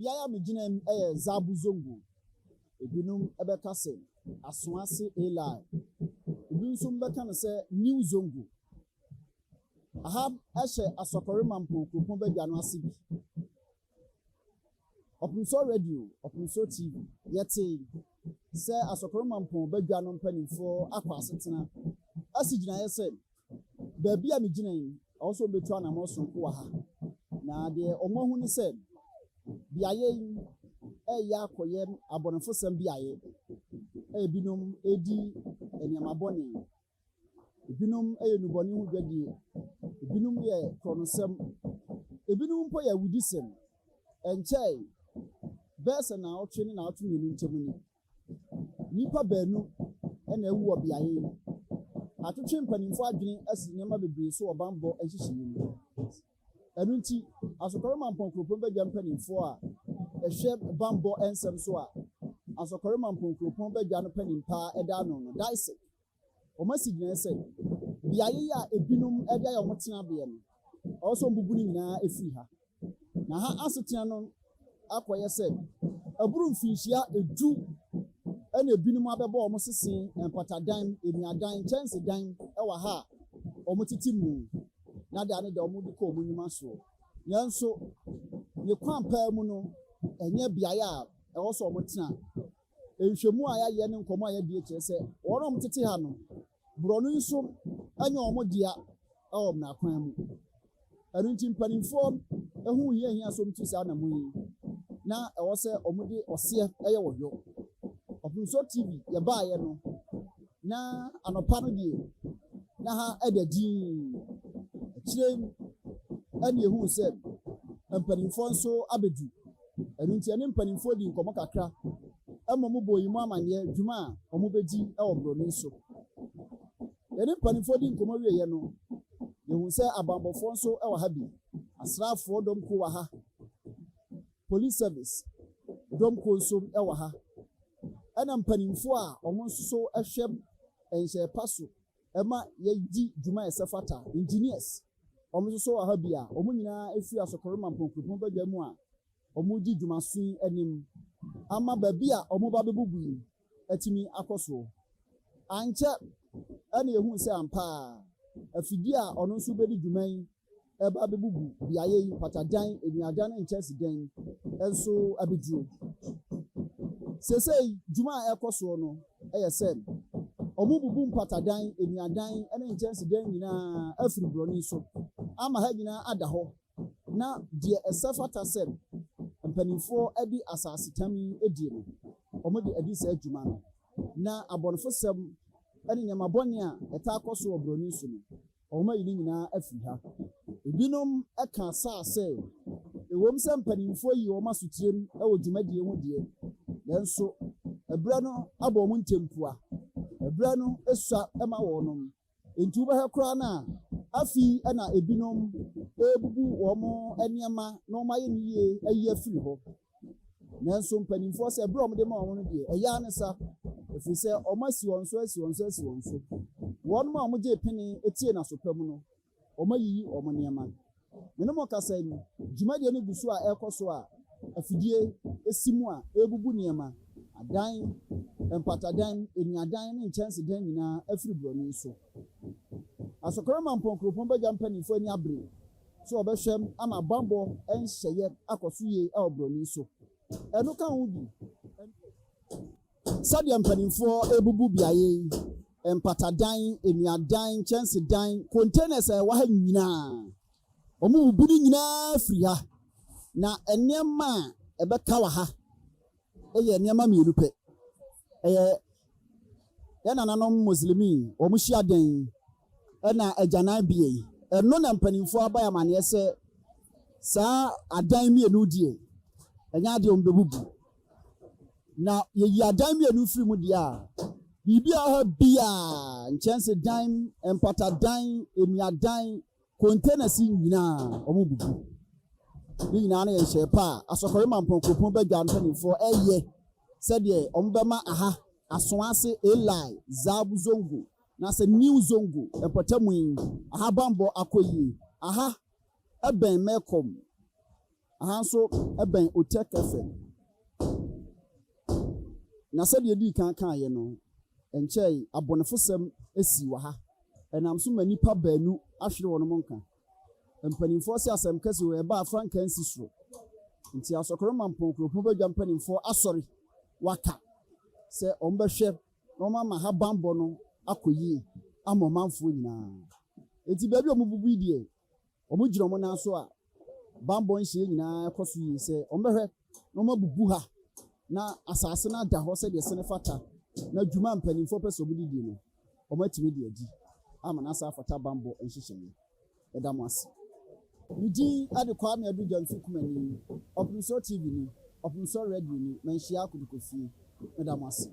biaya megyina zabu zongo ebinum ebeka se Asawase A-line ebi nso mbeka no se new zongo aha ehye Asokore Mampong Municipal badwa no ase bi Opemsuo radio Opemsuo TV yete se Asokore Mampong badwa no mpanimfo akwa asetena asigina yese baabi a megyina yi also betu anamo sonko wa ha na de omohu ne se biaye ya koye abonefo sem biaye ebinum edi eniamaboni ebinum nuboni hu dwadi ebinum ye kronosem ebinum po ya wudisem enchei bese na otwe na otwe ni ntemuni nipa baanu na ewu obiaye atwetwe mpanimfo adwene asi nyama bebre so obambo ehihye ni enu nti Asokore Mampong Municipal badwa mpanimfo a ehwe bambo ensem so a Asokore Mampong Municipal badwa no panimpa eda no daise o masigina se biaye ya ebinum eda ya omotena be no also mbubu ni nyina efiri ha na ha asetena no akoye se aburu mfinhia edu ena ebinum abebo omosese empatadan emiadan chancedan ewa ha omotiti mu na da ne da omudi ko omunyuma so yanso ne kwampa mu no enye biaye a ewo so omotena ehwemu a ya ne nkomo a ya die kyese woro omtete ha no bronu nso anya omodia na kwan mu erunti mpanimfo ehu hia so mtu sa na mu na ewo se omudi ose eye woyo Opemsuo TV ya baaye no na anopa no die na ha edadi kire ani ehu se mpanimfo nso abedu erunti ene mpanimfo di nkomo kakra emamu boyimu amane dwuma omo bedi ewo broni nso ene mpanimfo di nkomo wiye no yehu se abambofo nso ewo ha bi asrafo dom ko wa ha police service dom ko nso ewo ha ana mpanimfo a omo nso ehwem enhye paso ema yedi dwuma esefata engineers omo nso wa ha bi a omo nyina efi Asokore Mampong Municipal badwa mu a omo di dwuma sun anim ama baabi a omo ba bebubu atimi akoso anche ana yehu se ampa afidi a ono nso bedi dwuman eba bebubu biaye yi patadan enuadan enchesi den enso abeduro sesei dwuma ekoso no eyese omo bubu patadan enuadan ene enchesi den nyina afiri broni so ama ha nyina adaho na de esafata sem mpanimfo edi asase tami edi no omo de edi sa dwuma no na abonfo sem ene nyamaboni a eta akoso obroni so no omo yi nyina afiri ha ebinum eka sa se ewom se mpanimfo yi o masutirem ewo dwumadie ho die nanso ebra no abo mu ntempua ebra no esua ema wonom entu ba hekra na afi na ebinum ebubu womo eniema na o maye niye ayi afiri ho nanso mpanimfo se ebra omde ma womo no die eya ne sa efi se o masi wonso won ma omje pene etie na sopam no o mayi omo niema mene mo kasa ni dwumadie ne gusu a ekoso a afidie esimu a ebubu niema adan empatadan eniadan ne chance dan nyina afiri broni so Asokore Mampong Municipal badwa mpanimfo ani abre so obehwem ama bambo enhyeye akoso ye a obroni so eno ka ho bi sadia mpanimfo ebubu biaye empatadan eniadan chance dan containers wa ha nyina omu bubu nyina afiri ha na enema ebeka wa ha eye enema mielu pe ya nananom muslimi omu hia den na agyanan bie eno na mpanimfo abaya mane se sa adan mielu die enya de ombebubu na yeyi adan mielu firi mu dia bibia ha bia chance dan empatadan emiadan containers nyina omububu ni nyina na yehye pa Asokore Mampong Municipal badwa mpanimfo eye sede ombema aha Asawase A-line zabu zongo na se new zongo epotamu aha bambo akoyi aha eben mekom ahanso ɛbɛn Otek FM na sɛdeɛ di kan ye no enkyɛe abɔnefosɛm esi wɔ ha ɛnam so ma nipa baanu ahwere wɔn mo nka mpanimfoɔ sɛ asɛm kɛse wɔ ɛba afranka nsi soro nti Asokore Mampong kuropɔn badwa mpanimfoɔ asɔre waka sɛ ɔmbɛhwɛ na ɔmama ha bambɔ no akɔyie ama ɔmanfoɔ nyinaa enti baabi a ɔmobubu die ɔmo gyina ɔmo nan so a bambɔ nhyɛ nyinaa ɛkɔ so yie sɛ ɔmbɛhwɛ na ɔmabubu ha na asase na da hɔ sɛ deɛ sene fata na dwuma mpanimfoɔ pɛ sɛ ɔmo didi no ɔmo atumi de adi ama na asa fata bambɔ nhyehyɛ no ɛda mo ase Nidi ade kwa me adu jansu kumani Opemsuo TV ni Opemsuo Radio ni menhyia akudukofie ɛda mo ase